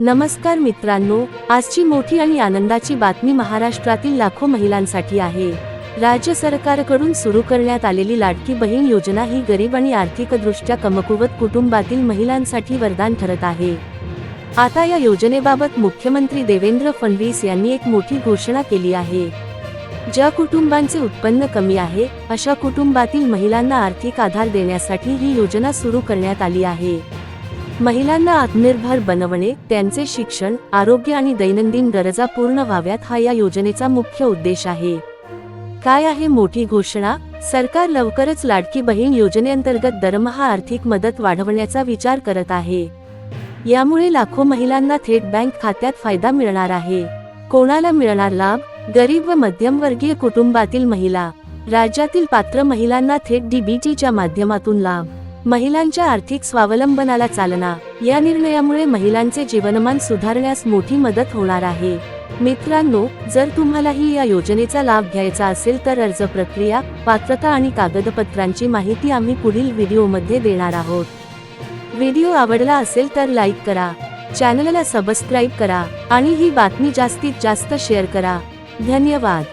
नमस्कार मित्रांनो, आजची मोठी आणि आनंदाची बातमी महाराष्ट्रातील लाखो महिलांसाठी आहे। राज्य सरकारकडून सुरू करण्यात आलेली लाडकी बहीण योजना ही गरीब आणि आर्थिकदृष्ट्या कमकुवत कुटुंबातील महिलांसाठी वरदान ठरत आहे। आता या योजनेबाबत मुख्यमंत्री देवेंद्र फडणवीस यांनी एक मोठी घोषणा केली आहे। ज्या कुटुंबांचे उत्पन्न कमी आहे, अशा कुटुंबातील महिलांना आर्थिक आधार देण्यासाठी ही योजना सुरू करण्यात आली आहे। महिलांना आत्मनिर्भर बनवणे, त्यांचे शिक्षण, आरोग्य आणि दैनंदिन गरजा पूर्ण व्हाव्यात हा या योजनेचा मुख्य उद्देश आहे। काय आहे मोठी घोषणा? सरकार लवकरच लाडकी बहीण योजनेअंतर्गत दरमहा आर्थिक मदत वाढवण्याचा विचार करत आहे। यामुळे लाखो महिलांना थेट बँक खात्यात फायदा मिळणार आहे। कोणाला मिळणार लाभ? गरीब व मध्यमवर्गीय कुटुंबातील महिला। राज्यातील पात्र महिलांना थेट डीबीटीच्या माध्यमातून लाभ। महिलांच्या आर्थिक स्वावलंबनाला चालना। या निर्णयामुळे महिलांचे जीवनमान सुधारण्यास मोठी मदत होणार आहे। मित्रांनो, जर तुम्हालाही या योजनेचा लाभ घ्यायचा असेल तर अर्ज प्रक्रिया, पात्रता आणि कागदपत्रांची माहिती आम्ही पुढील व्हिडिओमध्ये देणार आहोत। व्हिडिओ आवडला असेल तर लाईक करा, चॅनलला सबस्क्राईब करा आणि ही बातमी जास्तीत जास्त शेअर करा। धन्यवाद।